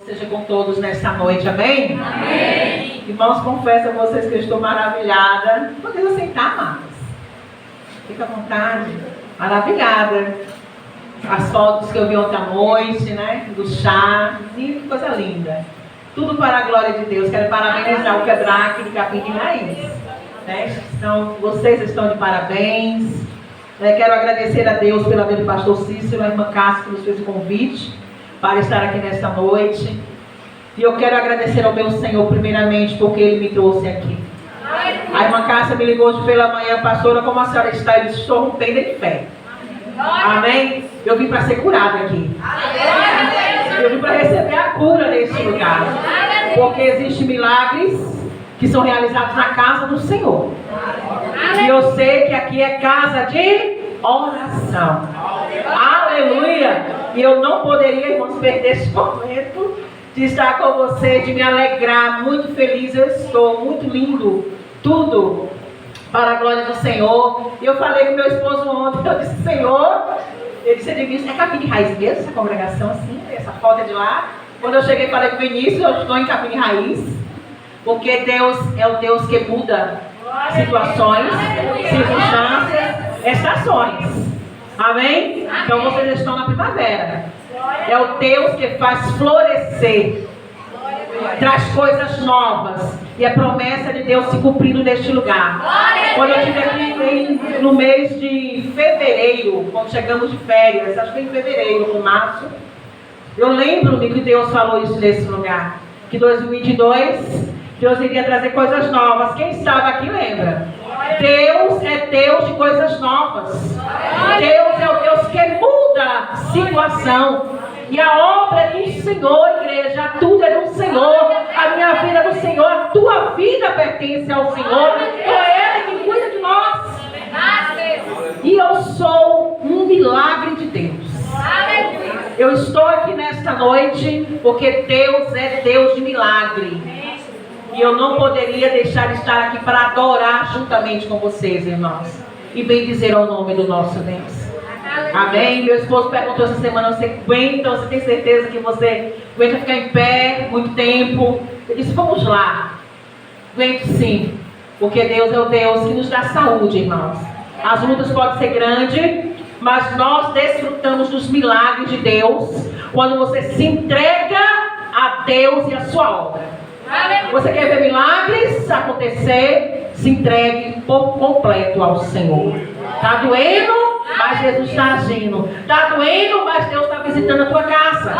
Seja com todos nesta noite, amém? Amém. Irmãos, confesso a vocês que eu estou maravilhada. Podem sentar, amados. Fica à vontade. Maravilhada. As fotos que eu vi ontem à noite, né? Do chá. Que coisa linda. Tudo para a glória de Deus. Quero parabenizar o Quebraque de Capim de Raiz. Né? Vocês estão de parabéns. Quero agradecer a Deus pela vida do pastor Cícero, a irmã Cássia, que nos fez o convite para estar aqui nesta noite. E eu quero agradecer ao meu Senhor primeiramente porque Ele me trouxe aqui. A irmã Cássia me ligou hoje pela manhã: pastora, como a senhora está? Eu disse: estou rompendo em fé. Amém? Eu vim para ser curada aqui. Eu vim para receber a cura neste lugar. Porque existem milagres que são realizados na casa do Senhor. E eu sei que aqui é casa de oração. Aleluia! E eu não poderia, irmãos, perder esse momento de estar com você, de me alegrar. Muito feliz eu estou, muito lindo, tudo para a glória do Senhor. E eu falei com meu esposo ontem, eu disse: Senhor, ele disse: Edmilson, é Capim de Raiz mesmo, essa congregação assim, essa foto é de lá. Quando eu cheguei, falei com o Vinícius: eu estou em Capim de Raiz, porque Deus é o Deus que muda situações, circunstâncias, estações. Amém? Então vocês estão na primavera. É o Deus que faz florescer, traz coisas novas, e a promessa de Deus se cumprindo neste lugar. Quando eu estive aqui no mês de fevereiro, quando chegamos de férias, acho que em fevereiro ou março, eu lembro-me que Deus falou isso nesse lugar, que 2022 Deus iria trazer coisas novas. Quem estava aqui lembra? Deus é Deus de coisas novas. Deus é o Deus que muda a situação. E a obra é do Senhor, igreja. Tudo é do Senhor. A minha vida é do Senhor. A tua vida pertence ao Senhor. É Ele que cuida de nós. E eu sou um milagre de Deus. Eu estou aqui nesta noite porque Deus é Deus de milagre. E eu não poderia deixar de estar aqui para adorar juntamente com vocês, irmãos. E bem dizer ao nome do nosso Deus. Amém? Meu esposo perguntou essa semana: você aguenta? Você tem certeza que você aguenta ficar em pé muito tempo? Eu disse: vamos lá. Aguento sim. Porque Deus é o Deus que nos dá saúde, irmãos. As lutas podem ser grandes, mas nós desfrutamos dos milagres de Deus quando você se entrega a Deus e a sua obra. Você quer ver milagres acontecer? Se entregue por completo ao Senhor. Está doendo, mas Jesus está agindo. Está doendo, mas Deus está visitando a tua casa.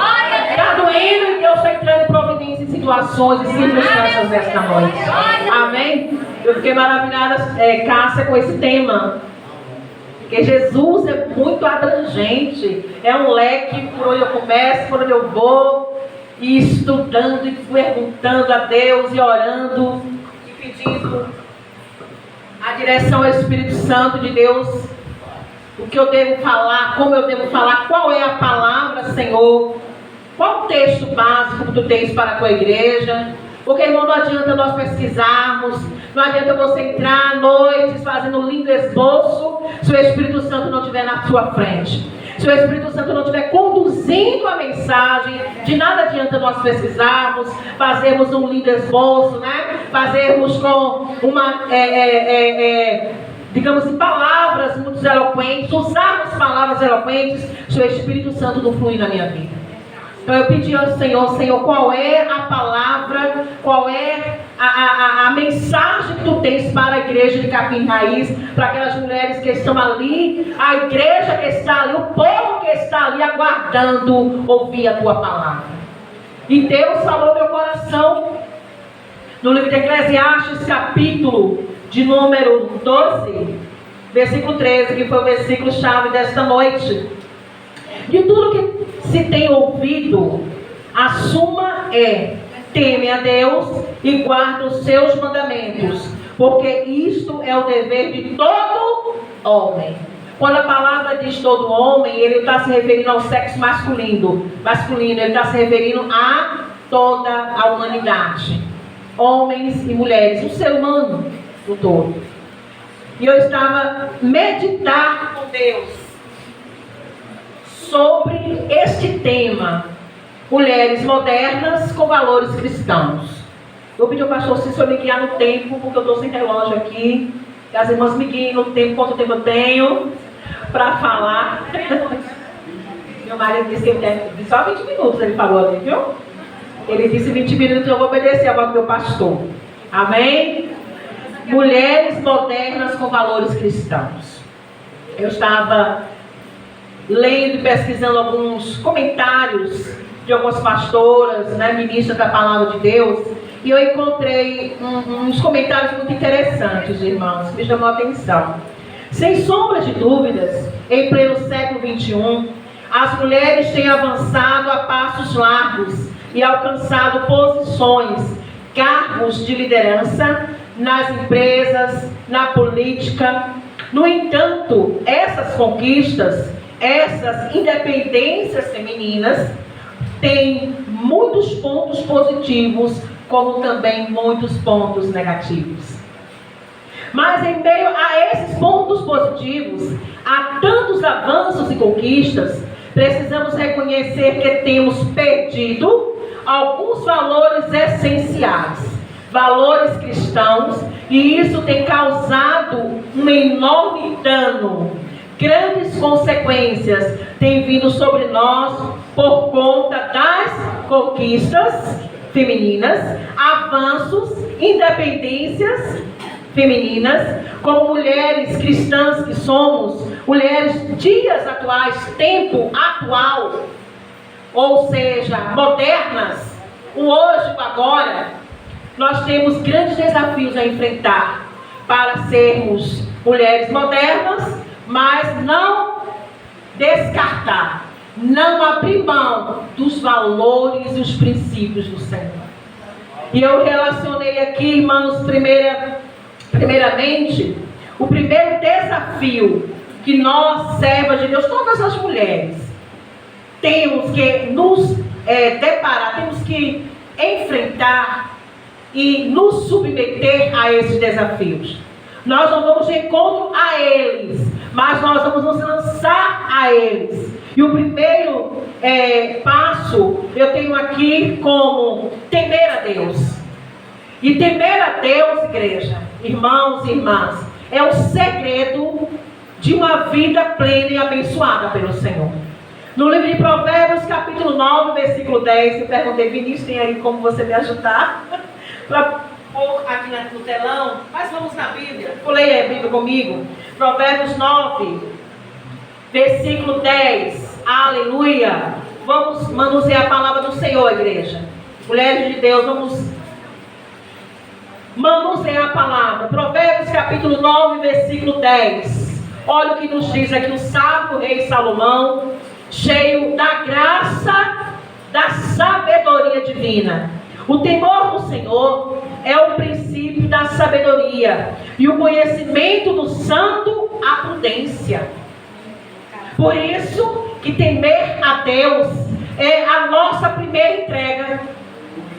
Está doendo e Deus está entrando em providência em situações e circunstâncias nesta noite. Amém? Eu fiquei maravilhada, Cássia, com esse tema. Porque Jesus é muito abrangente. É um leque por onde eu começo, por onde eu vou. E estudando e perguntando a Deus e orando e pedindo a direção ao Espírito Santo de Deus. O que eu devo falar, como eu devo falar, qual é a palavra, Senhor? Qual o texto básico que tu tens para a tua igreja? Porque, irmão, não adianta nós pesquisarmos, não adianta você entrar à noite fazendo um lindo esboço se o Espírito Santo não estiver na sua frente. Se o Espírito Santo não estiver conduzindo a mensagem, de nada adianta nós pesquisarmos, fazermos um lindo esboço, né? Fazermos com digamos assim, palavras muito eloquentes, usarmos palavras eloquentes, se o Espírito Santo não fluir na minha vida. Então eu pedi ao Senhor: Senhor, qual é a palavra, qual é a mensagem que tu tens para a igreja de Capim Raiz, para aquelas mulheres que estão ali, a igreja que está ali, o povo que está ali aguardando ouvir a tua palavra. E Deus falou no meu coração, no livro de Eclesiastes, capítulo de número 12, versículo 13, que foi o versículo chave desta noite. De tudo que se tem ouvido, a suma é: teme a Deus e guarda os seus mandamentos, porque isto é o dever de todo homem. Quando a palavra diz todo homem, ele está se referindo ao sexo masculino, ele está se referindo a toda a humanidade, homens e mulheres, o ser humano no todo. E eu estava meditando com Deus sobre este tema, mulheres modernas com valores cristãos. Eu pedi ao pastor Cícero me guiar no tempo, porque eu estou sem relógio aqui. E as irmãs me guiem no tempo, quanto tempo eu tenho para falar. Meu marido disse que ele tem só 20 minutos, ele falou ali, viu? Ele disse 20 minutos, eu vou obedecer a voz do meu pastor. Amém? Mulheres modernas com valores cristãos. Eu estava lendo e pesquisando alguns comentários de algumas pastoras, né, ministras da palavra de Deus, e eu encontrei uns comentários muito interessantes, irmãos, que me chamou a atenção. Sem sombra de dúvidas, em pleno século XXI, as mulheres têm avançado a passos largos e alcançado posições, cargos de liderança nas empresas, na política. No entanto, essas conquistas, essas independências femininas têm muitos pontos positivos, como também muitos pontos negativos. Mas em meio a esses pontos positivos, há tantos avanços e conquistas, precisamos reconhecer que temos perdido alguns valores essenciais, valores cristãos, e isso tem causado um enorme dano. Grandes consequências têm vindo sobre nós por conta das conquistas femininas, avanços, independências femininas, como mulheres cristãs que somos, mulheres dias atuais, tempo atual, ou seja, modernas, o hoje, o agora. Nós temos grandes desafios a enfrentar para sermos mulheres modernas, mas não descartar, não abrir mão dos valores e os princípios do Senhor. E eu relacionei aqui, irmãos, primeiramente, o primeiro desafio que nós, servas de Deus, todas as mulheres, temos que nos deparar, temos que enfrentar e nos submeter a esses desafios. Nós não vamos de encontro a eles, mas nós vamos nos lançar a eles. E o primeiro passo eu tenho aqui como temer a Deus. E temer a Deus, igreja, irmãos e irmãs, é o segredo de uma vida plena e abençoada pelo Senhor. No livro de Provérbios, capítulo 9, versículo 10, eu perguntei, Vinícius, tem aí como você me ajudar? Para pôr aqui no telão, mas vamos na Bíblia. Leia a Bíblia comigo. Provérbios 9, versículo 10. Aleluia. Vamos manusear a palavra do Senhor, igreja. Mulheres de Deus, vamos manusear a palavra. Provérbios capítulo 9, versículo 10. Olha o que nos diz aqui o sábio rei Salomão, cheio da graça, da sabedoria divina. O temor do Senhor é o princípio da sabedoria, e o conhecimento do santo, a prudência. Por isso que temer a Deus é a nossa primeira entrega,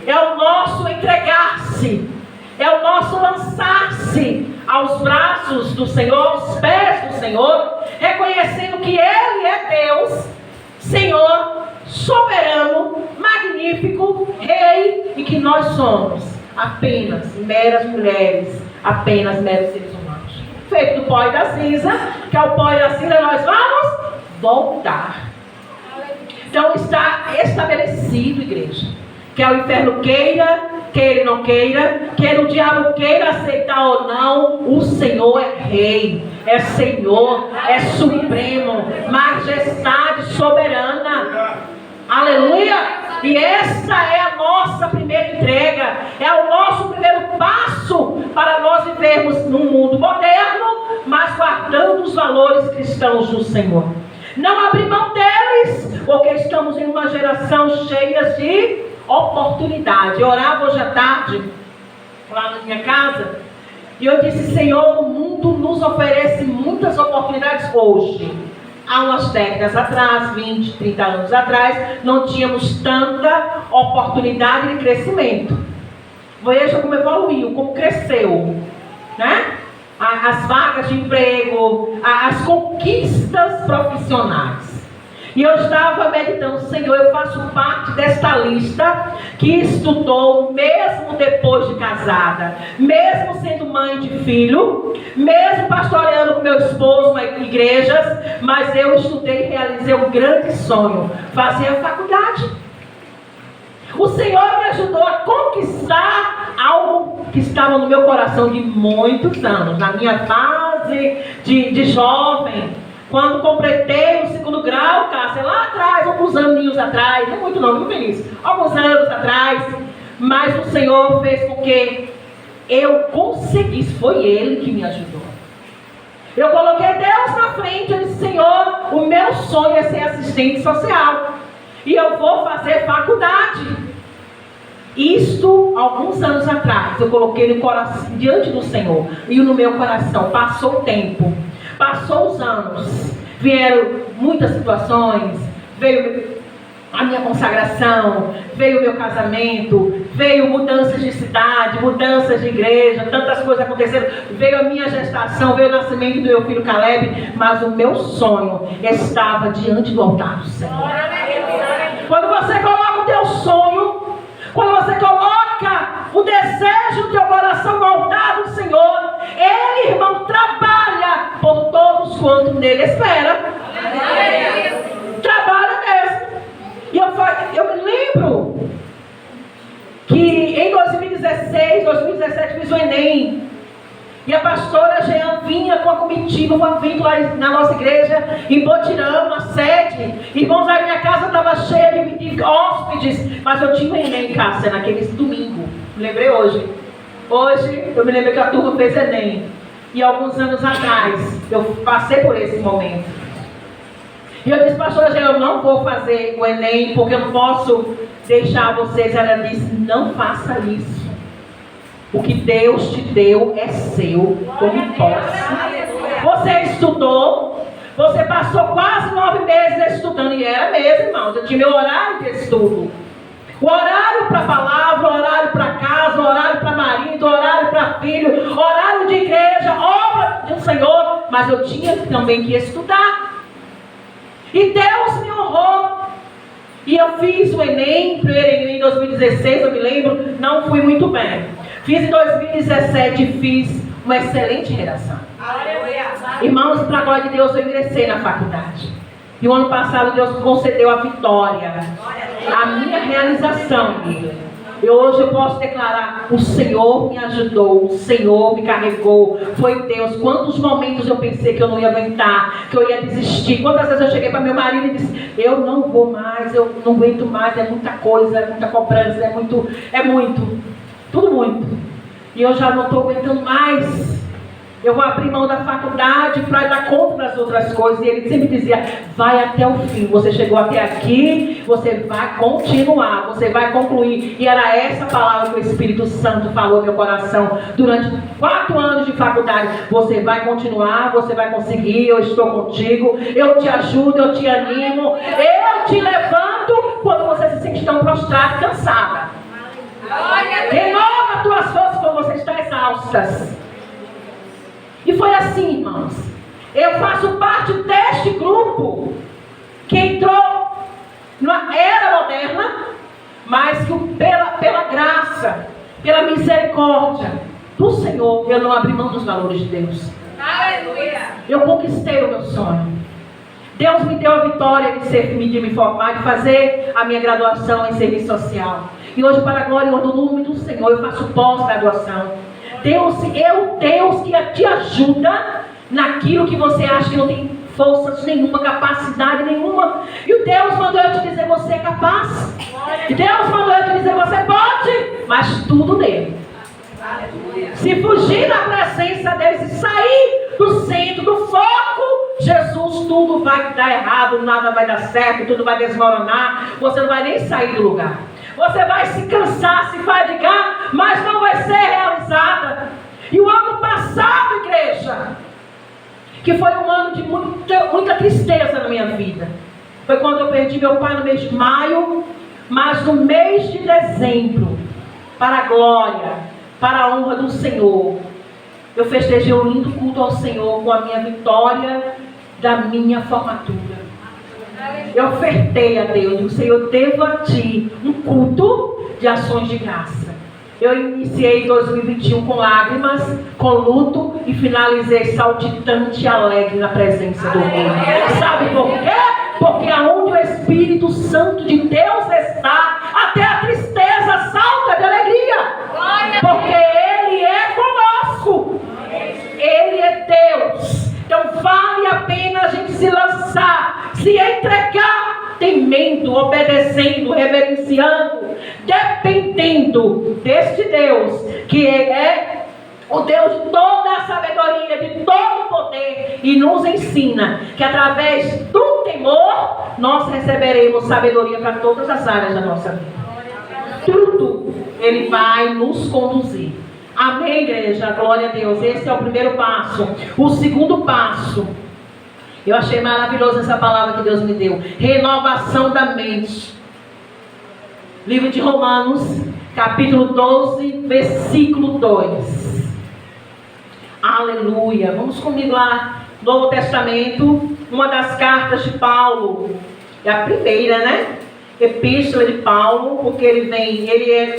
é o nosso entregar-se, é o nosso lançar-se aos braços do Senhor, aos pés do Senhor, reconhecendo que Ele é Deus, Senhor, soberano, magnífico, Rei, e que nós somos apenas meras mulheres, apenas meros seres humanos. Feito do pó e da cinza, que ao pó e da cinza nós vamos voltar. Então está estabelecido, igreja, quer o inferno queira, quer ele não queira, quer o diabo queira aceitar ou não, o Senhor é Rei, é Senhor, é Supremo, majestade soberana. Aleluia! E essa é a nossa primeira entrega, é o nosso primeiro passo para nós vivermos num mundo moderno, mas guardando os valores cristãos do Senhor. Não abrir mão deles, porque estamos em uma geração cheia de oportunidade. Eu orava hoje à tarde, lá na minha casa, e eu disse, Senhor, o mundo nos oferece muitas oportunidades hoje. Há umas décadas atrás, 20, 30 anos atrás, não tínhamos tanta oportunidade de crescimento. Veja como evoluiu, como cresceu, né? As vagas de emprego, as conquistas profissionais. E eu estava meditando, Senhor, eu faço parte desta lista que estudou mesmo depois de casada, mesmo sendo mãe de filho, mesmo pastoreando com meu esposo em igrejas, mas eu estudei e realizei um grande sonho, fazer a faculdade. O Senhor me ajudou a conquistar algo que estava no meu coração de muitos anos, na minha fase de jovem. Quando completei o 2º grau, Cássia, lá atrás, alguns aninhos atrás, não muito não, feliz, alguns anos atrás, mas o Senhor fez com que eu conseguisse, foi Ele que me ajudou. Eu coloquei Deus na frente, eu disse, Senhor, o meu sonho é ser assistente social, e eu vou fazer faculdade. Isto, alguns anos atrás, eu coloquei no coração, diante do Senhor, e no meu coração, passou o tempo. Passou os anos, vieram muitas situações, veio a minha consagração, veio o meu casamento, veio mudanças de cidade, mudanças de igreja, tantas coisas aconteceram, veio a minha gestação, veio o nascimento do meu filho Caleb, mas o meu sonho estava diante do altar do Senhor. Quando você coloca o teu sonho, quando você coloca o desejo do teu coração no altar do Senhor, Ele, irmão, trabalha por todos quanto nele espera. Trabalha mesmo. E eu me lembro que em 2016, 2017 fiz o Enem. E a pastora Jean vinha com a comitiva, um evento lá na nossa igreja, em Botirama, a sede. Irmãos, a minha casa estava cheia de hóspedes, mas eu tinha o Enem, Cássia, naqueles domingos. Me lembrei hoje. Hoje, eu me lembrei que a turma fez Enem. E alguns anos atrás, eu passei por esse momento. E eu disse, pastora Jean, eu não vou fazer o Enem, porque eu não posso deixar vocês. Ela disse, não faça isso. O que Deus te deu é seu, como posse. Você estudou, você passou quase 9 meses estudando, e era mesmo, irmãos. Eu tinha meu horário de estudo. O horário para a palavra, o horário para casa, o horário para marido, o horário para filho, horário de igreja, obra do Senhor. Mas eu tinha também que estudar. E Deus me honrou. E eu fiz o Enem, primeiro Enem em 2016, eu me lembro, não fui muito bem. Fiz em 2017, fiz uma excelente redação. Irmãos, para a glória de Deus, eu ingressei na faculdade. E o ano passado Deus me concedeu a vitória, a minha realização. Hoje eu posso declarar, o Senhor me ajudou, o Senhor me carregou, foi Deus. Quantos momentos eu pensei que eu não ia aguentar, que eu ia desistir. Quantas vezes eu cheguei para meu marido e disse, eu não vou mais, eu não aguento mais, é muita coisa, é muita cobrança, é muito, tudo muito. E eu já não estou aguentando mais. Eu vou abrir mão da faculdade para dar conta das outras coisas. E ele sempre dizia, vai até o fim. Você chegou até aqui, você vai continuar, você vai concluir. E era essa palavra que o Espírito Santo falou no meu coração durante 4 anos de faculdade. Você vai continuar, você vai conseguir, eu estou contigo, eu te ajudo, eu te animo, eu te levanto quando você se sente tão prostrada e cansada. Renova as tuas forças quando você está exaustas. E foi assim, irmãos. Eu faço parte deste grupo que entrou na era moderna, mas que pela graça, pela misericórdia do Senhor, eu não abri mão dos valores de Deus. Aleluia! Eu conquistei o meu sonho. Deus me deu a vitória de me formar, de fazer a minha graduação em serviço social. E hoje, para a glória e honra do nome do Senhor, eu faço pós-graduação. Deus que te ajuda naquilo que você acha que não tem forças nenhuma, capacidade nenhuma. E o Deus mandou eu te dizer, você é capaz. E Deus mandou eu te dizer, você pode, mas tudo nele. Se fugir da presença dele, se sair do centro, do foco, Jesus, tudo vai dar errado, nada vai dar certo, tudo vai desmoronar, você não vai nem sair do lugar. Você vai se cansar, se fadigar, mas não vai ser realizada. E o ano passado, igreja, que foi um ano de muita tristeza na minha vida, foi quando eu perdi meu pai no mês de maio, mas no mês de dezembro, para a glória, para a honra do Senhor, eu festejei um lindo culto ao Senhor com a minha vitória da minha formatura. Eu ofertei a Deus, o Senhor, eu devo a Ti um culto de ações de graça. Eu iniciei 2021 com lágrimas, com luto e finalizei saltitante e alegre na presença do Rei. Sabe por quê? Porque aonde o Espírito Santo de Deus está, até a tristeza salta de alegria. Porque Ele é conosco. Ele é Deus. Então vale a pena a gente se lançar, se entregar, temendo, obedecendo, reverenciando, dependendo deste Deus, que é o Deus de toda a sabedoria, de todo o poder, e nos ensina que através do temor nós receberemos sabedoria para todas as áreas da nossa vida. Tudo Ele vai nos conduzir. Amém, igreja? Glória a Deus. Esse é o primeiro passo. O segundo passo, eu achei maravilhosa essa palavra que Deus me deu: renovação da mente. Livro de Romanos, capítulo 12, versículo 2. Aleluia. Vamos comigo lá, Novo Testamento, uma das cartas de Paulo. É a primeira, né? Epístola de Paulo, porque ele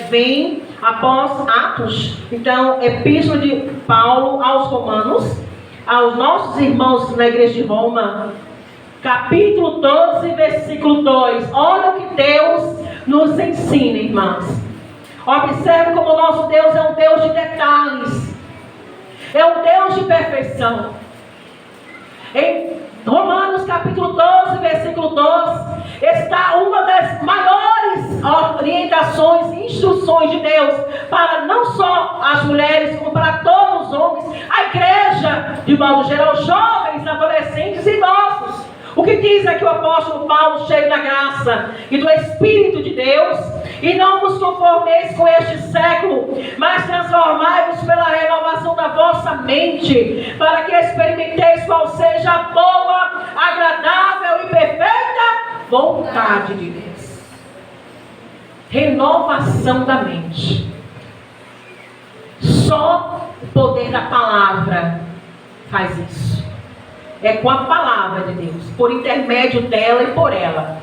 vem após Atos. Então, Epístola de Paulo aos Romanos, aos nossos irmãos na igreja de Roma, capítulo 12, versículo 2. Olha o que Deus nos ensina, irmãos. Observe como o nosso Deus é um Deus de detalhes, é um Deus de perfeição. Em Romanos capítulo 12, versículo 12, está uma das maiores orientações e instruções de Deus para não só as mulheres, como para todos os homens, a igreja, de modo geral, jovens, adolescentes e idosos. O que diz aqui o apóstolo Paulo, cheio da graça e do Espírito de Deus: e não vos conformeis com este século, mas transformai-vos pela renovação da vossa mente, para que experimenteis qual seja a boa, agradável e perfeita vontade de Deus. Renovação da mente. Só o poder da palavra faz isso. É com a palavra de Deus, por intermédio dela e por ela.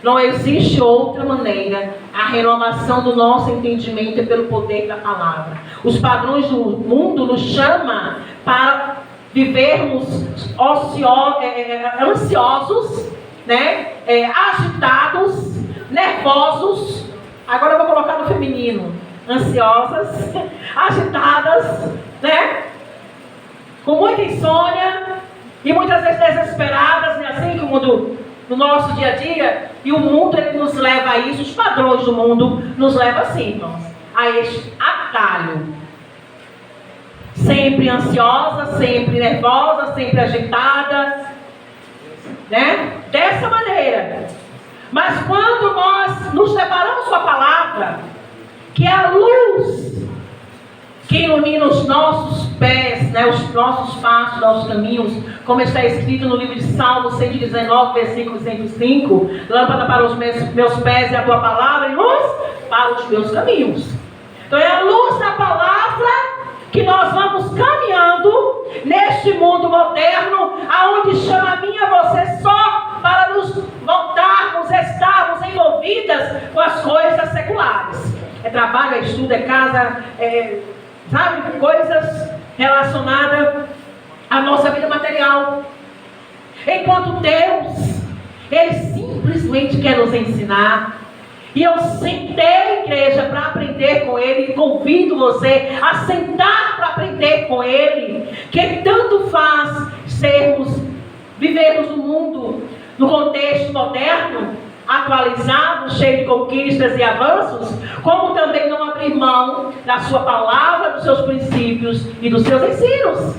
Não existe outra maneira. A renovação do nosso entendimento é pelo poder da palavra. Os padrões do mundo nos chamam para vivermos ansiosos, né? Agitados, nervosos. Agora eu vou colocar no feminino: ansiosas, agitadas, né? Com muita insônia e muitas vezes desesperadas, né? Assim como no nosso dia a dia. E o mundo, ele nos leva a isso. Os padrões do mundo nos levam assim, irmãos, a este atalho. Sempre ansiosa, sempre nervosa, sempre agitada, né? Dessa maneira. Mas quando nós nos deparamos com a palavra, que é a luz que ilumina os nossos pés, né, os nossos passos, nossos caminhos, como está escrito no livro de Salmo 119, versículo 105, lâmpada para os meus pés é a tua palavra e luz para os meus caminhos. Então é a luz da palavra que nós vamos caminhando neste mundo moderno, aonde chama a mim e a você só para nos voltarmos, estarmos envolvidas com as coisas seculares. É trabalho, é estudo, é casa, sabe, coisas relacionadas à nossa vida material. Enquanto Deus, Ele simplesmente quer nos ensinar. E eu sentei, igreja, para aprender com Ele. E convido você a sentar para aprender com Ele. Que tanto faz vivermos no mundo, no contexto moderno, atualizado, cheio de conquistas e avanços, como também não abrir mão da sua palavra, dos seus princípios e dos seus ensinos.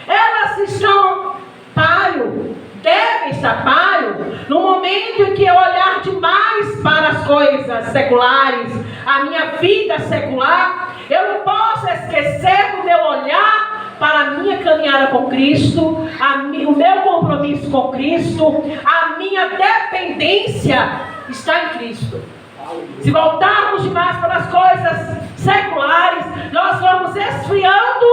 Elas estão páreo, devem estar páreo, no momento em que eu olhar demais para as coisas seculares, a minha vida secular, eu não posso esquecer do meu olhar para a minha caminhada com Cristo, o meu compromisso com Cristo, a minha dependência está em Cristo. Se voltarmos demais para as coisas seculares, nós vamos esfriando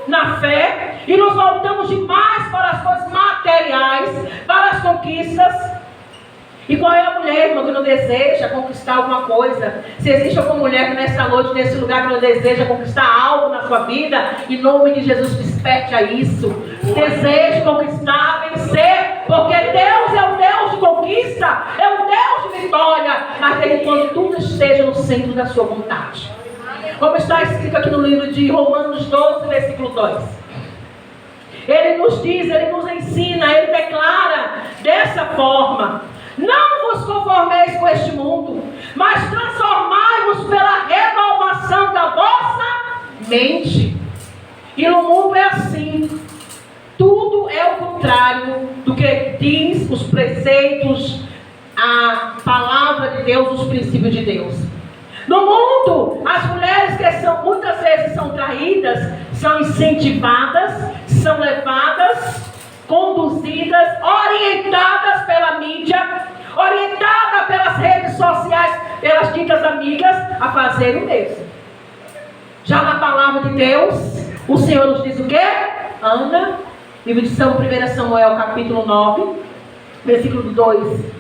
na fé e nos voltamos demais para as coisas materiais, para as conquistas, E qual é a mulher, irmão, que não deseja conquistar alguma coisa? Se existe alguma mulher que nessa noite, nesse lugar, que não deseja conquistar algo na sua vida, em nome de Jesus, desperte a isso. Deseje conquistar, vencer, porque Deus é o Deus de conquista, é o Deus de vitória, mas Ele quando tudo esteja no centro da sua vontade. Como está escrito aqui no livro de Romanos 12, versículo 2. Ele nos diz, Ele nos ensina, Ele declara dessa forma: não vos conformeis com este mundo, mas transformai-vos pela renovação da vossa mente. E no mundo é assim. Tudo é o contrário do que diz os preceitos, a palavra de Deus, os princípios de Deus. No mundo, as mulheres que muitas vezes são traídas, são incentivadas, são levadas, conduzidas, orientadas pela mídia, orientadas pelas redes sociais, pelas ditas amigas, a fazer o mesmo. Já na palavra de Deus, o Senhor nos diz o quê? Ana, livro de 1 Samuel, capítulo 9, versículo 2.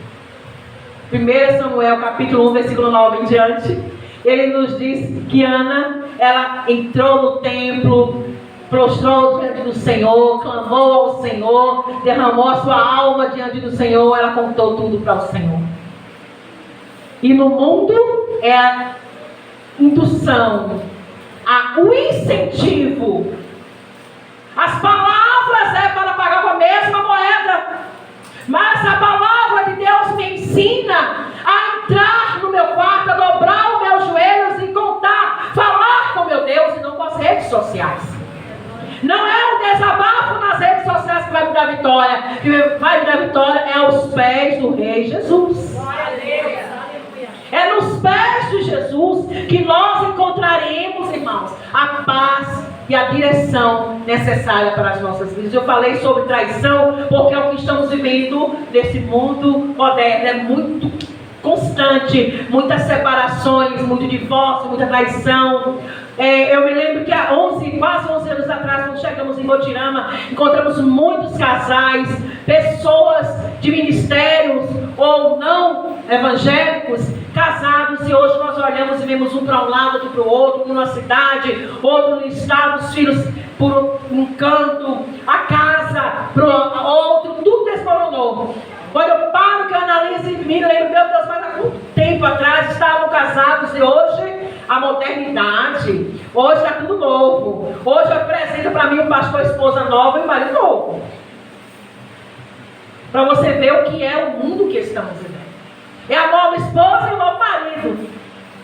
1 Samuel, capítulo 1, versículo 9 em diante. Ele nos diz que Ana, ela entrou no templo, prostrou diante do Senhor, clamou ao Senhor, derramou a sua alma diante do Senhor, ela contou tudo para o Senhor. E no mundo é a indução, o incentivo. As palavras é para pagar com a mesma moeda, mas a palavra de Deus me ensina a entrar no meu quarto, a dobrar os meus joelhos e contar, falar com meu Deus e não com as redes sociais. Não é o desabafo nas redes sociais que vai me dar vitória. Que vai me dar vitória é aos pés do Rei Jesus. É nos pés de Jesus que nós encontraremos, irmãos, a paz e a direção necessária para as nossas vidas. Eu falei sobre traição porque é o que estamos vivendo nesse mundo moderno. É muito constante, muitas separações, muito divórcio, muita traição. Eu me lembro que há quase 11 anos atrás, quando chegamos em Motirama, encontramos muitos casais, pessoas de ministérios ou não evangélicos, casados, e hoje nós olhamos e vemos um para um lado, outro para o outro, um na cidade, outro no estado, os filhos por um canto, a casa para o outro, tudo desmoronou. Quando eu paro, que eu analiso e me lembro, meu Deus, mas há quanto tempo atrás estavam casados e hoje a modernidade, hoje está tudo novo. Hoje apresenta para mim um pastor, esposa nova e um marido novo. Para você ver o que é o mundo que estamos vivendo. É a nova esposa e o novo marido.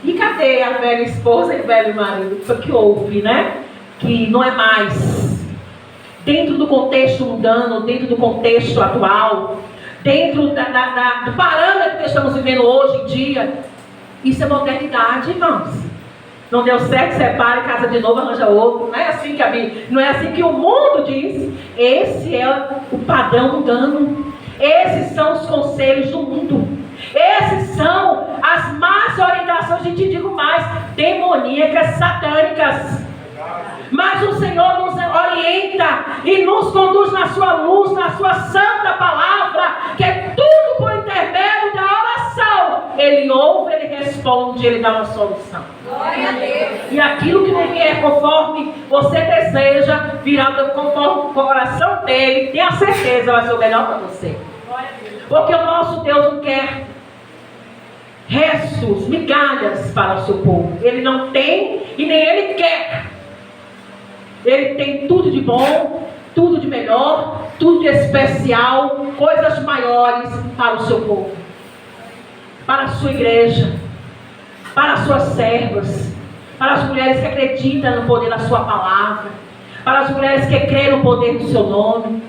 E cadê a velha esposa e o velho marido? Foi o que houve, né? Que não é mais. Dentro do contexto mundano, dentro do contexto atual, dentro do parâmetro que estamos vivendo hoje em dia, isso é modernidade, irmãos. Não deu certo, separa, casa de novo, arranja outro. Não é assim que não é assim que o mundo diz. Esse é o padrão mundano. Esses são os conselhos do mundo. Esses são as más orientações, e te digo mais, demoníacas, satânicas. Mas o Senhor nos orienta e nos conduz na sua luz, na sua santa palavra, que é tudo por intermédio da oração. Ele ouve, Ele responde, Ele dá uma solução. Glória a Deus. E aquilo que não vier conforme você deseja, virá conforme o coração dele, tenha certeza, vai ser o melhor para você. Porque o nosso Deus não quer restos, migalhas para o seu povo. Ele não tem e nem Ele quer. Ele tem tudo de bom, tudo de melhor, tudo de especial, coisas maiores para o seu povo, para a sua igreja, para as suas servas, para as mulheres que acreditam no poder da sua palavra, para as mulheres que creem no poder do seu nome.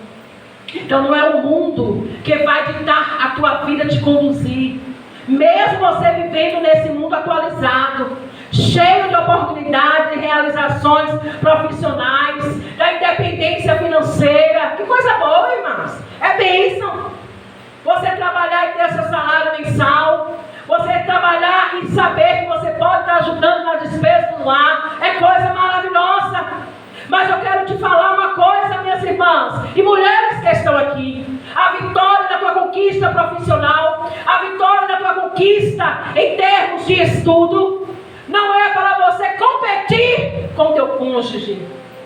Então não é o mundo que vai ditar a tua vida, te conduzir. Mesmo você vivendo nesse mundo atualizado, cheio de oportunidades e realizações profissionais, da independência financeira, que coisa boa, irmãos, é bênção. Você trabalhar e ter seu salário mensal, você trabalhar e saber que você pode estar ajudando na despesa do lar, é coisa maravilhosa. Mas eu quero te falar uma coisa, minhas irmãs e mulheres que estão aqui: a vitória da tua conquista profissional, a vitória conquista em termos de estudo. Não é para você competir com o teu cônjuge,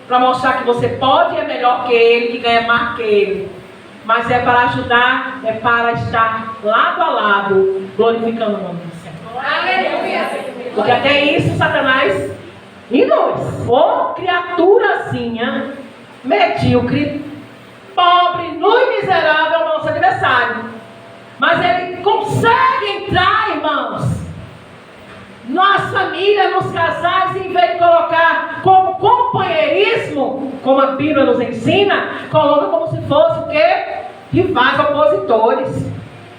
para mostrar que você pode e é melhor que ele, que ganha mais que ele. Mas é para ajudar, é para estar lado a lado, glorificando o nome do Senhor. Aleluia. Porque até isso Satanás induz. Ô criaturazinha medíocre, pobre, nu e miserável, nosso adversário. Mas ele consegue entrar, irmãos, nas famílias, nos casais, em vez de colocar como companheirismo, como a Bíblia nos ensina, coloca como se fosse o quê? Rivais, opositores,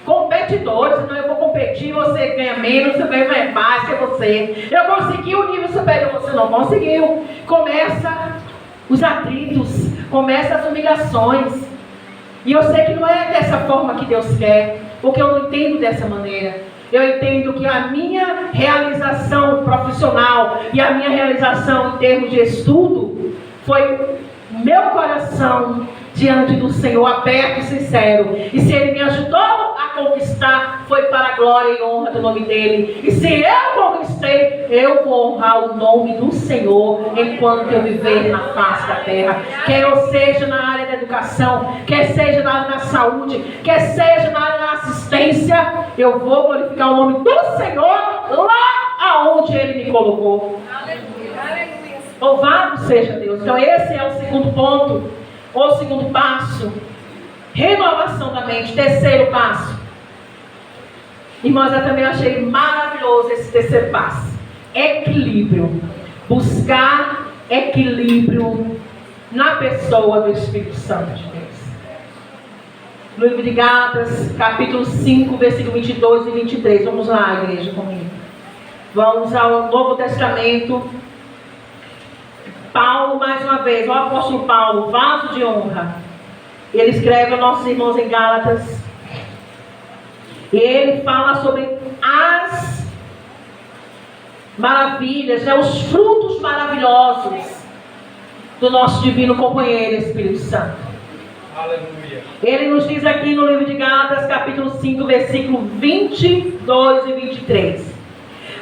competidores. Não, eu vou competir, você ganha menos, você ganha mais que você. Eu consegui o nível superior, você não conseguiu. Começa os atritos, começa as humilhações. E eu sei que não é dessa forma que Deus quer, porque eu não entendo dessa maneira. Eu entendo que a minha realização profissional e a minha realização em termos de estudo foi meu coração diante do Senhor, aberto e sincero. E se Ele me ajudou a conquistar, foi para a glória e honra do nome dEle. E se eu conquistei, eu vou honrar o nome do Senhor enquanto eu viver na face da terra. Quer eu seja na área da educação, quer seja na área da saúde, quer seja na área da assistência, eu vou glorificar o nome do Senhor lá aonde Ele me colocou. Aleluia. Louvado seja Deus. Então esse é o segundo ponto, ou segundo passo. Renovação da mente. Terceiro passo. Irmãos, eu também achei maravilhoso esse terceiro passo. Equilíbrio. Buscar equilíbrio na pessoa do Espírito Santo de Deus. No livro de Gálatas, capítulo 5, versículo 22 e 23. Vamos lá, igreja, comigo. Vamos ao Novo Testamento. Paulo, mais uma vez, o apóstolo Paulo, vaso de honra. Ele escreve aos nossos irmãos em Gálatas. E ele fala sobre as maravilhas, os frutos maravilhosos do nosso divino companheiro Espírito Santo. Aleluia. Ele nos diz aqui no livro de Gálatas, capítulo 5, versículo 22 e 23.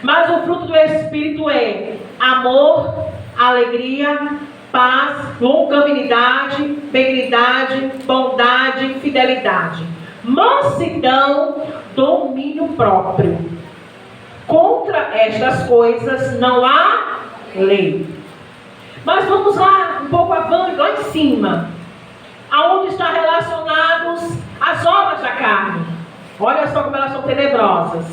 Mas o fruto do Espírito é amor, alegria, paz, longanimidade, benignidade, bondade, fidelidade, mansidão, domínio próprio. Contra estas coisas não há lei. Mas vamos lá, um pouco avante, lá em cima, aonde está relacionados as obras da carne. Olha só como elas são tenebrosas.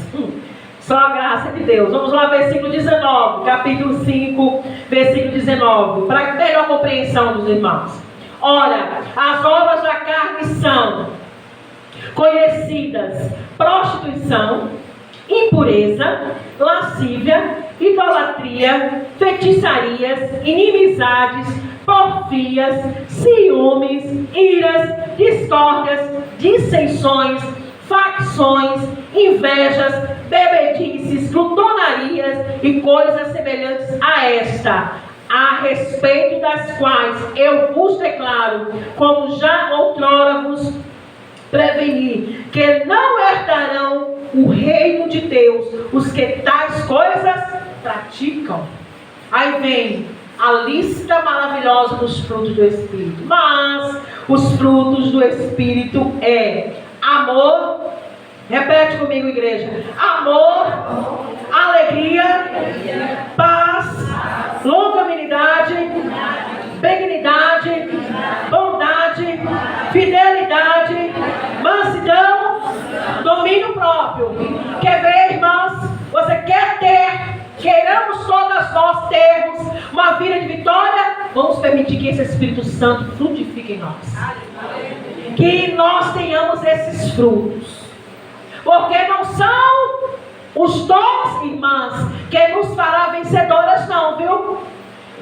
Só a graça de Deus. Vamos lá, versículo 19, capítulo 5, versículo 19, para melhor compreensão dos irmãos. Ora, as obras da carne são conhecidas: prostituição, impureza, lascívia, idolatria, feitiçarias, inimizades, porfias, ciúmes, iras, discórdias, dissensões, facções, invejas, bebedices, glutonarias e coisas semelhantes a esta, a respeito das quais eu vos declaro, como já outrora vos preveni, que não herdarão o reino de Deus os que tais coisas praticam. Aí vem a lista maravilhosa dos frutos do Espírito. Mas os frutos do Espírito é amor. Repete comigo, igreja. Amor, alegria, paz, longanimidade, benignidade, bondade, fidelidade, mansidão, domínio próprio. Quer ver, irmãos? Você quer ter, queiramos todas nós termos uma vida de vitória? Vamos permitir que esse Espírito Santo frutifique em nós. Que nós tenhamos esses frutos. Porque não são os dons, irmãs, que nos fará vencedoras, não, viu?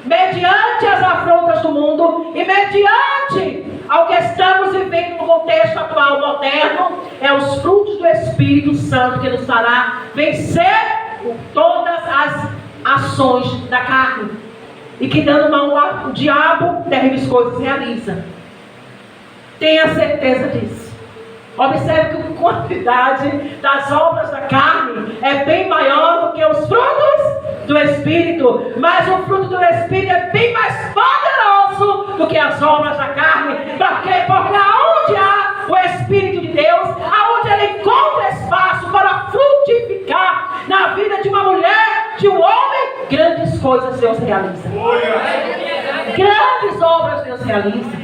Mediante as afrontas do mundo e mediante ao que estamos vivendo no contexto atual moderno, é os frutos do Espírito Santo que nos fará vencer todas as ações da carne. E que dando mal ao diabo, terríveis coisas realiza. Tenha certeza disso. Observe que a quantidade das obras da carne é bem maior do que os frutos do Espírito. Mas o fruto do Espírito é bem mais poderoso do que as obras da carne. Porque aonde há o Espírito de Deus, aonde ele encontra espaço para frutificar na vida de uma mulher, de um homem, grandes coisas Deus realiza. Grandes obras Deus realiza.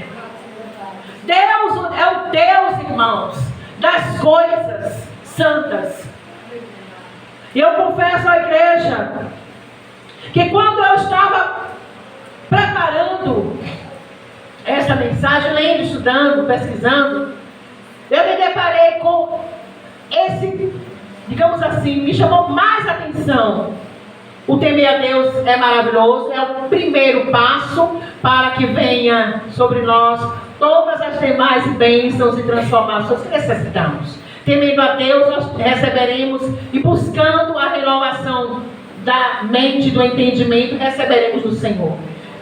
Deus é o Deus, irmãos, das coisas santas. E eu confesso à igreja que quando eu estava preparando essa mensagem, lendo, estudando, pesquisando, eu me deparei com esse, digamos assim, me chamou mais atenção. O temer a Deus é maravilhoso, é o primeiro passo para que venha sobre nós todas as demais bênçãos e transformações que necessitamos. Temendo a Deus, nós receberemos, e buscando a renovação da mente, do entendimento, receberemos do Senhor.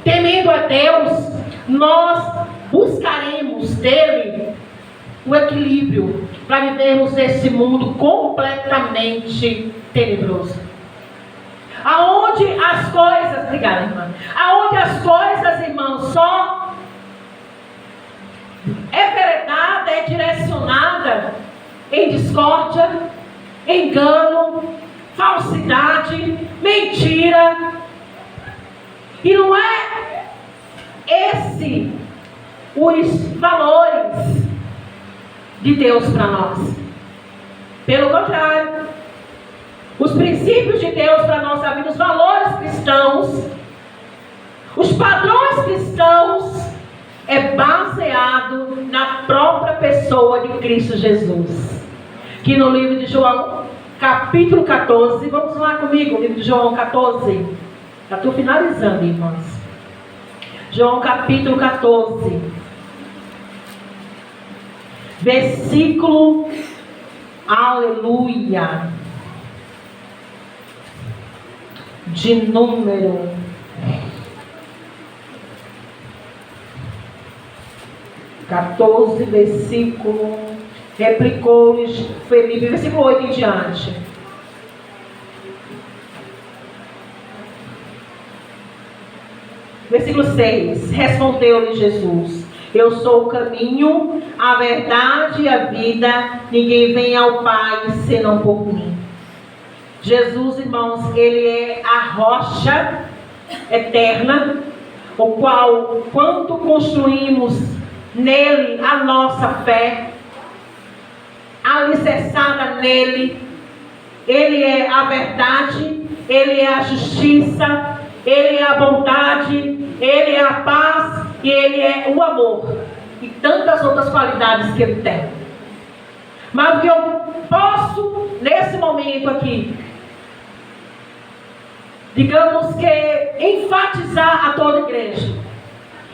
Temendo a Deus, nós buscaremos dele o equilíbrio para vivermos nesse mundo completamente tenebroso. Aonde as coisas, obrigada, irmã, aonde as coisas, irmãos, só é veredada, é direcionada em discórdia, engano, falsidade, mentira. E não é esse os valores de Deus para nós. Pelo contrário, os princípios de Deus para a nossa vida, os valores cristãos, os padrões cristãos, é baseado na própria pessoa de Cristo Jesus. Que no livro de João, capítulo 14, vamos lá comigo, livro de João 14. Já estou finalizando, irmãos. João capítulo 14. Versículo, aleluia, de número 14, versículo, replicou-lhes Felipe, versículo 8 em diante. Versículo 6, respondeu-lhe Jesus: eu sou o caminho, a verdade e a vida, ninguém vem ao Pai senão por mim. Jesus, irmãos, ele é a rocha eterna, o qual, quando construímos nele a nossa fé, alicerçada nele, ele é a verdade, ele é a justiça, ele é a bondade, ele é a paz e ele é o amor e tantas outras qualidades que ele tem. Mas o que eu posso nesse momento aqui, digamos que enfatizar a toda a igreja,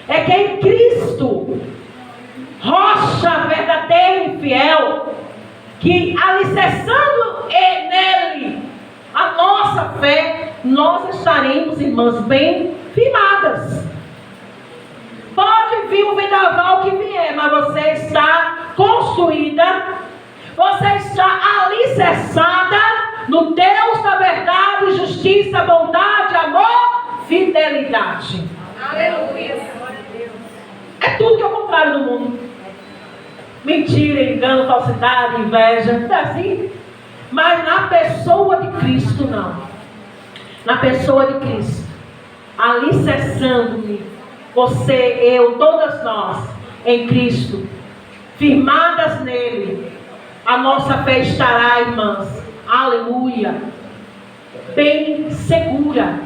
é que em Cristo, rocha verdadeira e fiel, que alicerçando nele a nossa fé, nós estaremos, irmãs, bem firmadas. Pode vir o vendaval que vier, mas você está construída, você está alicerçada no Deus da verdade, justiça, bondade, amor, fidelidade. Aleluia. É tudo que é o contrário do mundo. Mentira, engano, falsidade, inveja, não é assim? Mas na pessoa de Cristo, não. Na pessoa de Cristo, alicerçando-me, você, eu, todas nós, em Cristo, firmadas nele, a nossa fé estará, irmãs, aleluia, bem segura.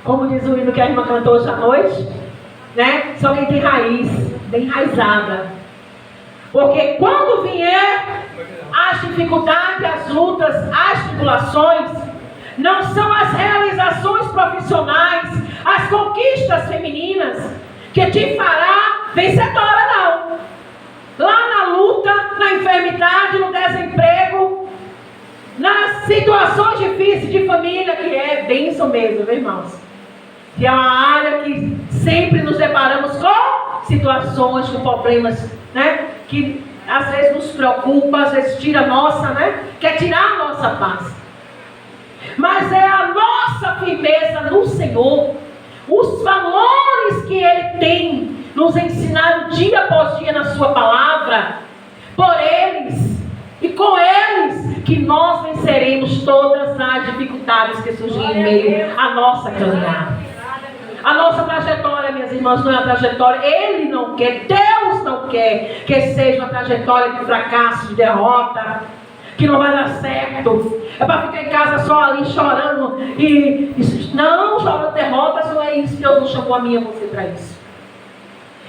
Como diz o hino que a irmã cantou hoje à noite, né? Só quem tem raiz, bem enraizada. Porque quando vier as dificuldades, as lutas, as tribulações, não são as realizações profissionais, as conquistas femininas que te fará vencedora, não. Lá na luta, na enfermidade, no desemprego, nas situações difíceis de família, que é bênção mesmo, meus irmãos. Que é uma área que sempre nos deparamos com situações, com problemas, né? Que às vezes nos preocupa, às vezes tira a nossa, né? Quer tirar a nossa paz. Mas é a nossa firmeza no Senhor, os valores que Ele tem nos ensinado dia após dia na sua palavra, por eles e com eles que nós venceremos todas as dificuldades que surgem em meio à nossa caminhada. A nossa trajetória, minhas irmãs, não é uma trajetória, Ele não quer, Deus não quer que seja uma trajetória de fracasso, de derrota, que não vai dar certo. É para ficar em casa só ali chorando não, chorando derrotas, não é isso. Deus não chamou a mim e a você para isso.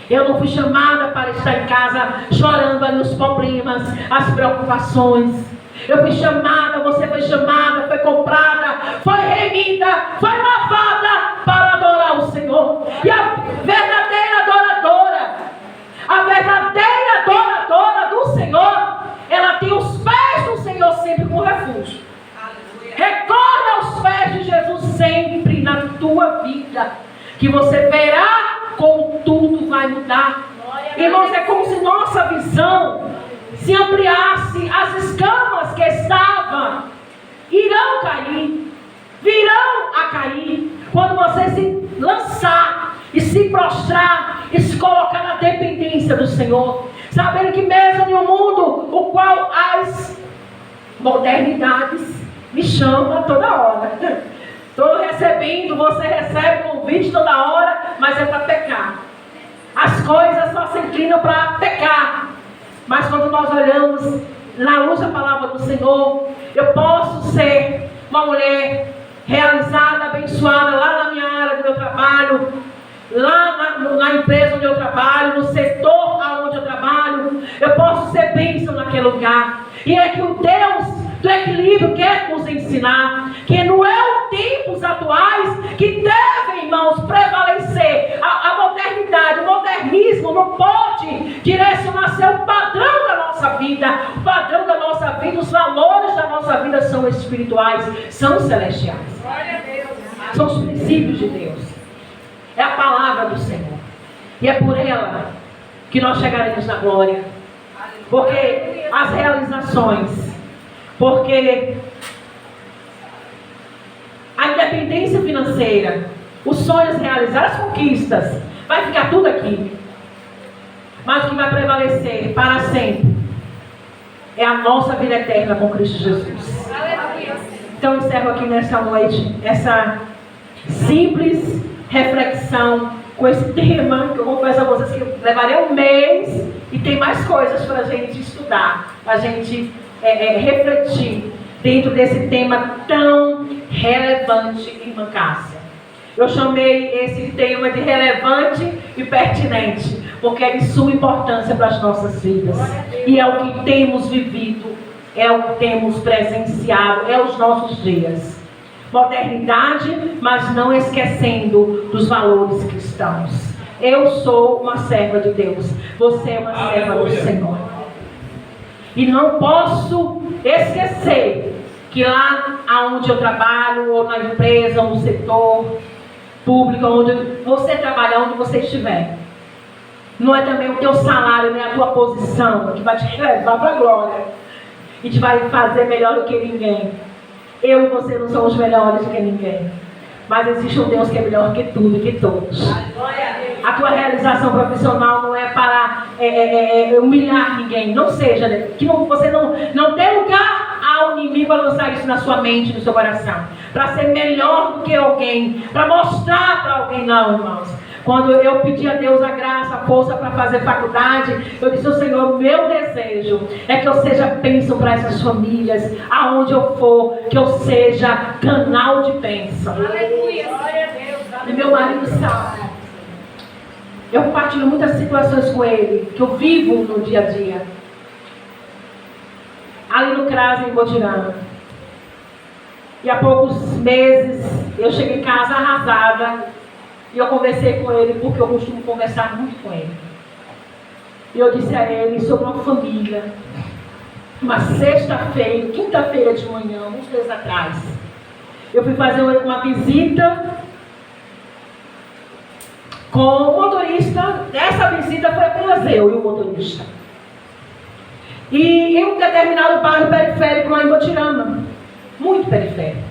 Eu não fui chamada para estar em casa chorando ali os problemas, as preocupações. Eu fui chamada, você foi chamada, foi comprada, foi remida, foi lavada para adorar o Senhor. E a verdadeira adoradora do Senhor, ela tem os pés do Senhor sempre como refúgio. Recorre aos pés de Jesus sempre na tua vida, que você verá como tudo vai mudar. Irmãos, é como se nossa visão se ampliasse. As escamas que estavam irão cair, virão a cair, quando você se lançar e se prostrar e se colocar na dependência do Senhor, sabendo que mesmo em um mundo o qual as modernidades me chamam toda hora, estou recebendo, você recebe convite toda hora, mas é para pecar. As coisas só se inclinam para pecar. Mas quando nós olhamos na luz da palavra do Senhor, eu posso ser uma mulher realizada, abençoada lá na minha área do meu trabalho, lá na empresa onde eu trabalho, no setor onde eu trabalho. Eu posso ser bênção naquele lugar. E é que o Deus do equilíbrio quer nos ensinar que não é os tempos atuais que devem, irmãos, prevalecer. A modernidade, o modernismo não pode direcionar seu padrão da nossa vida. O padrão da nossa vida, os valores da nossa vida são espirituais, são celestiais. São os princípios de Deus. É a palavra do Senhor. E é por ela que nós chegaremos na glória. Porque as realizações, porque a independência financeira, os sonhos realizados, as conquistas, vai ficar tudo aqui. Mas o que vai prevalecer para sempre é a nossa vida eterna com Cristo Jesus. Então eu encerro aqui nessa noite essa simples reflexão com esse tema, que eu confesso a vocês que levarei um mês e tem mais coisas para a gente estudar, para a gente refletir dentro desse tema tão relevante, irmã Cássia. Eu chamei esse tema de relevante e pertinente, porque é de suma importância para as nossas vidas. E é o que temos vivido, é o que temos presenciado, é os nossos dias. Modernidade, mas não esquecendo dos valores cristãos. Eu sou uma serva de Deus, você é uma serva do Senhor. E não posso esquecer que lá onde eu trabalho, ou na empresa, ou no setor público, onde você trabalhar, onde você estiver, não é também o teu salário, nem a tua posição que vai te levar para a glória e te vai fazer melhor do que ninguém. Eu e você não somos melhores do que ninguém, mas existe um Deus que é melhor que tudo e que todos. A tua realização profissional não é para humilhar ninguém, não seja, né? Que você não tem lugar ao inimigo a lançar isso na sua mente, no seu coração, para ser melhor do que alguém, para mostrar para alguém, não, irmãos. Quando eu pedi a Deus a graça, a força para fazer faculdade, eu disse ao Senhor, meu desejo é que eu seja bênção para essas famílias, aonde eu for, que eu seja canal de bênção. Aleluia, glória a Deus. E meu marido sabe, eu compartilho muitas situações com ele, que eu vivo no dia a dia. Ali no CRAS em Botirama. E há poucos meses, eu cheguei em casa arrasada, e eu conversei com ele, porque eu costumo conversar muito com ele. E eu disse a ele sobre uma família. Uma sexta-feira, quinta-feira de manhã, uns dias atrás, eu fui fazer uma visita com o motorista. Essa visita foi apenas eu e o motorista. E em um determinado bairro periférico lá em Botirama. Muito periférico.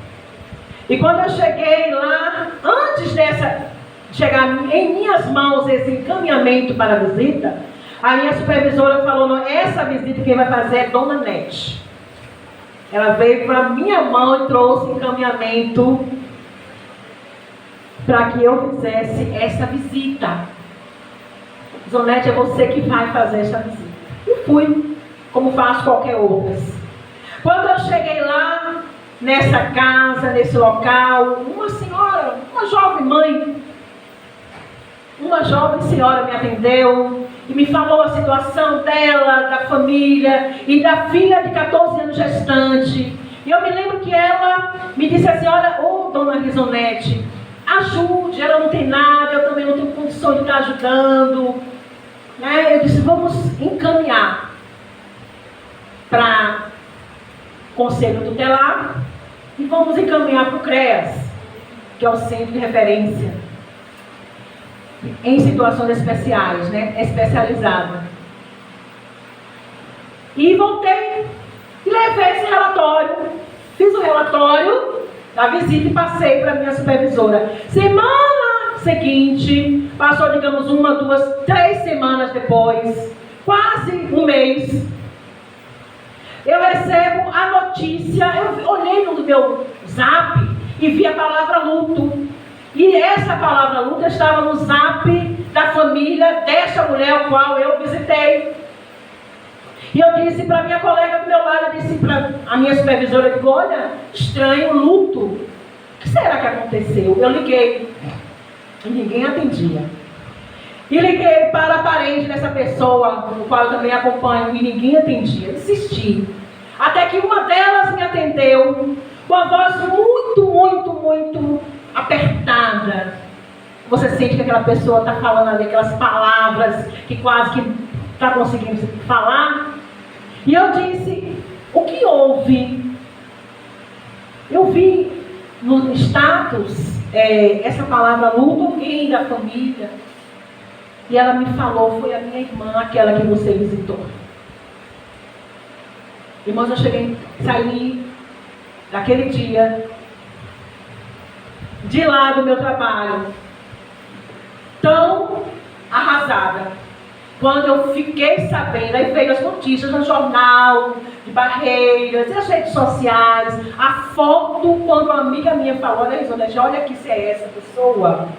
E quando eu cheguei lá, antes dessa chegar em minhas mãos esse encaminhamento para a visita, a minha supervisora falou, não, essa visita quem vai fazer é Dona Nete. Ela veio para minha mão e trouxe encaminhamento para que eu fizesse essa visita. Dona Nete, é você que vai fazer essa visita. E fui, como faço qualquer outra. Quando eu cheguei lá, nessa casa, nesse local, uma senhora, uma jovem mãe, uma jovem senhora me atendeu e me falou a situação dela, da família e da filha de 14 anos gestante. E eu me lembro que ela me disse assim, olha, dona Risonete, ajude, ela não tem nada, eu também não tenho condição de estar ajudando. Eu disse, vamos encaminhar para Conselho Tutelar e vamos encaminhar para o CREAS, que é o Centro de Referência em situações especiais, especializada. E voltei e levei esse relatório, fiz o relatório da visita e passei para a minha supervisora. Semana seguinte, passou, digamos, 1, 2, 3 semanas depois, quase um mês, eu recebo a notícia, eu olhei no meu zap e vi a palavra luto. E essa palavra luto estava no zap da família desta mulher a qual eu visitei. E eu disse para a minha colega do meu lado, eu disse para a minha supervisora, eu digo, olha, estranho, luto. O que será que aconteceu? Eu liguei e ninguém atendia. E liguei para a parente dessa pessoa, no qual eu também acompanho, e ninguém atendia. Eu insisti. Até que uma delas me atendeu, com a voz muito, muito, muito apertada. Você sente que aquela pessoa está falando ali aquelas palavras que quase que está conseguindo falar. E eu disse, o que houve? Eu vi no status essa palavra luto, alguém da família. E ela me falou, foi a minha irmã, aquela que você visitou. Irmãos, eu saí daquele dia, de lá do meu trabalho, tão arrasada. Quando eu fiquei sabendo, aí veio as notícias no jornal, de Barreiras, nas redes sociais, a foto, quando uma amiga minha falou, olha aqui se é essa pessoa.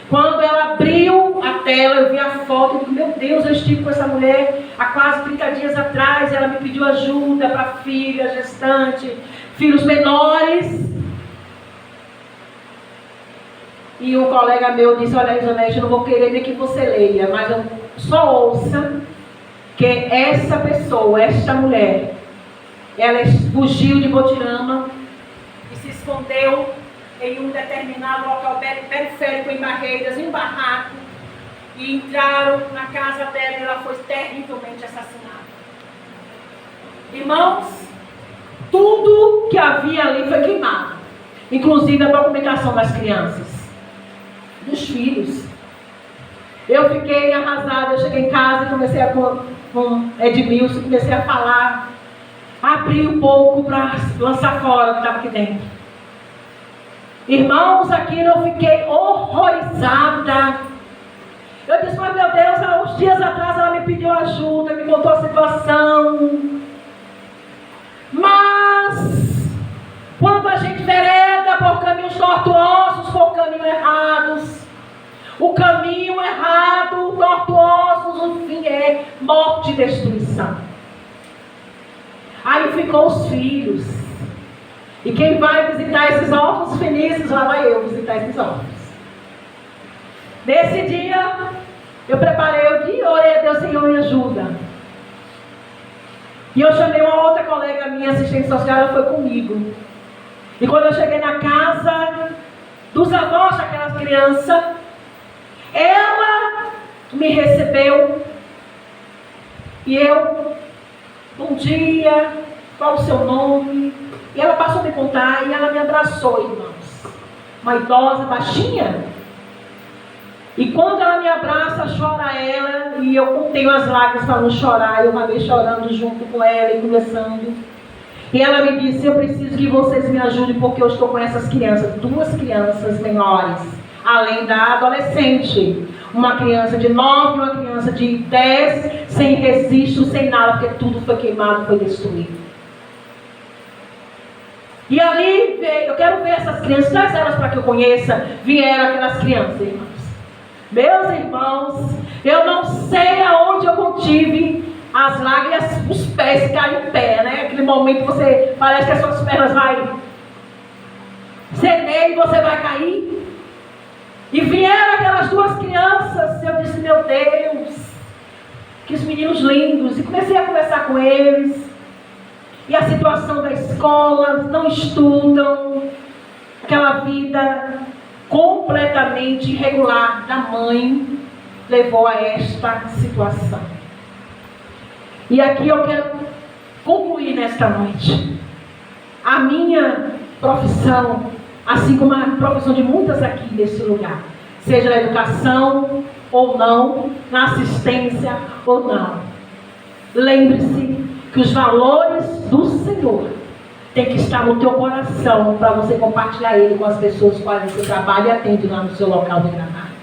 Quando ela abriu a tela, eu vi a foto, eu digo, meu Deus, eu estive com essa mulher há quase 30 dias atrás, ela me pediu ajuda para filha, gestante, filhos menores. E um colega meu disse, olha, Risonete, eu não vou querer nem que você leia, mas eu só ouça que essa pessoa, esta mulher, ela fugiu de Botirama e se escondeu em um determinado local periférico em Barreiras, em um barraco, e entraram na casa dela e ela foi terrivelmente assassinada. Irmãos, tudo que havia ali foi queimado, inclusive a documentação das crianças, dos filhos. Eu fiquei arrasada, eu cheguei em casa e comecei com Edmilson, comecei a falar, abri um pouco para lançar fora o que estava aqui dentro. Irmãos, aquilo eu fiquei horrorizada. Eu disse, mas meu Deus, há uns dias atrás ela me pediu ajuda, me contou a situação. Mas, quando a gente vereda por caminhos tortuosos, por caminhos errados, o caminho errado, tortuosos, o fim é morte e destruição. Aí ficou os filhos. E quem vai visitar esses órfãos felizes, lá vai eu visitar esses órfãos. Nesse dia, eu preparei o dia e orei a Deus, Senhor, me ajuda. E eu chamei uma outra colega minha, assistente social, ela foi comigo. E quando eu cheguei na casa dos avós daquelas crianças, ela me recebeu. E eu, bom dia, qual o seu nome? E ela passou a me contar e ela me abraçou, irmãos. Uma idosa, baixinha. E quando ela me abraça, chora ela, e eu contenho as lágrimas para não chorar, eu acabei chorando junto com ela e conversando. E ela me disse: eu preciso que vocês me ajudem, porque eu estou com essas crianças, 2 crianças menores, além da adolescente. Uma criança de 9, uma criança de 10, sem registro, sem nada, porque tudo foi queimado, foi destruído. E ali, eu quero ver essas crianças, traz elas para que eu conheça. Vieram aquelas crianças, irmãos. Meus irmãos, eu não sei aonde eu contive as lágrimas, os pés caem em pé, né? Aquele momento que você parece que as suas pernas vão ceder e você vai cair. E vieram aquelas 2 crianças, eu disse: meu Deus, que os meninos lindos. E comecei a conversar com eles. E a situação da escola, não estudam, aquela vida completamente irregular da mãe levou a esta situação. E aqui eu quero concluir nesta noite. A minha profissão, assim como a profissão de muitas aqui nesse lugar, seja na educação ou não, na assistência ou não, lembre-se que os valores do Senhor tem que estar no teu coração para você compartilhar ele com as pessoas com as quais você trabalha e atende lá no seu local de trabalho.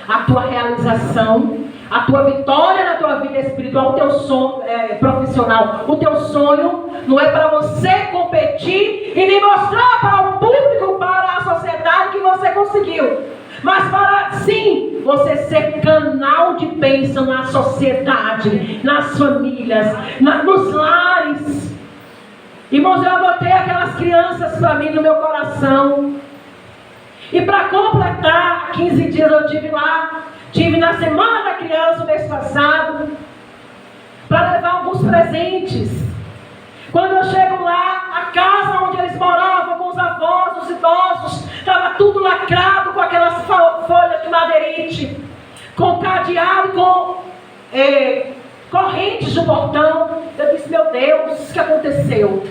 A tua realização, a tua vitória na tua vida espiritual, o teu sonho profissional, o teu sonho não é para você competir e nem mostrar para o público, para a sociedade que você conseguiu, mas para sim você ser canal de bênção na sociedade, nas famílias, nos lares. Irmãos, eu adotei aquelas crianças para mim no meu coração. E para completar, 15 dias eu estive lá. Estive na Semana da Criança, o mês passado, para levar alguns presentes. Quando eu chego lá, a casa onde eles moravam, com os avós, os idosos, estava tudo lacrado com aquelas folhas de madeirite, com cadeado, com correntes do portão. Eu disse: meu Deus, o que aconteceu?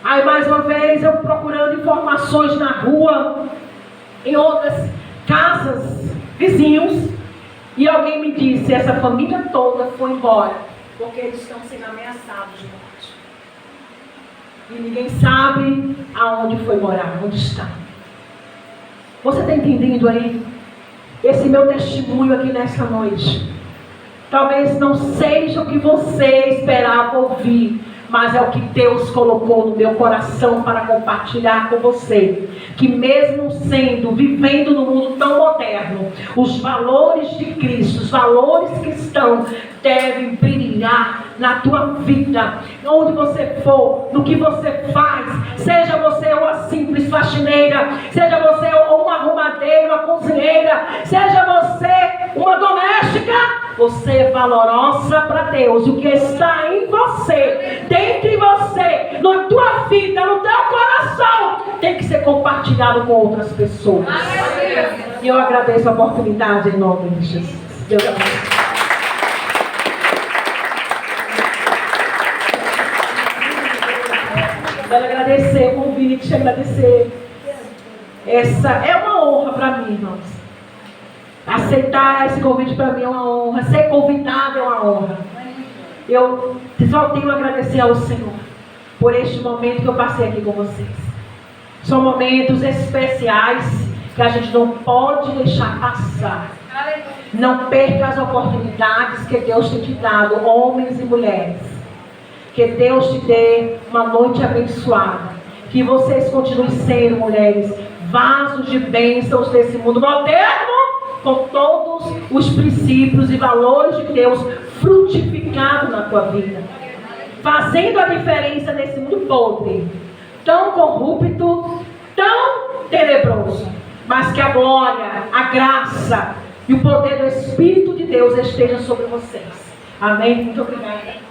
Aí mais uma vez eu procurando informações na rua, em outras casas, vizinhos, e alguém me disse: essa família toda foi embora, porque eles estão sendo ameaçados de morte. E ninguém sabe aonde foi morar, onde está. Você está entendendo aí? Esse meu testemunho aqui nessa noite talvez não seja o que você esperava ouvir, mas é o que Deus colocou no meu coração para compartilhar com você. Que mesmo vivendo no mundo tão moderno, os valores de Cristo, os valores cristãos devem brilhar na tua vida. Onde você for, no que você faz, seja você uma simples faxineira, seja você uma arrumadeira, uma cozinheira, seja você uma doméstica, você é valorosa para Deus. O que está em você, dentro de você, na tua vida, no teu coração, tem que ser compartilhado com outras pessoas. E eu agradeço a oportunidade em nome de Jesus. Deus abençoe. Quero agradecer o convite, agradecer. Essa é uma honra para mim, irmãos. Aceitar esse convite para mim é uma honra. Ser convidado é uma honra. Eu só tenho a agradecer ao Senhor por este momento que eu passei aqui com vocês. São momentos especiais que a gente não pode deixar passar. Não perca as oportunidades que Deus tem te dado, homens e mulheres. Que Deus te dê uma noite abençoada. Que vocês continuem sendo, mulheres, vasos de bênçãos desse mundo moderno, com todos os princípios e valores de Deus frutificado na tua vida, fazendo a diferença nesse mundo podre, tão corrupto, tão tenebroso, mas que a glória, a graça e o poder do Espírito de Deus esteja sobre vocês. Amém? Muito obrigada.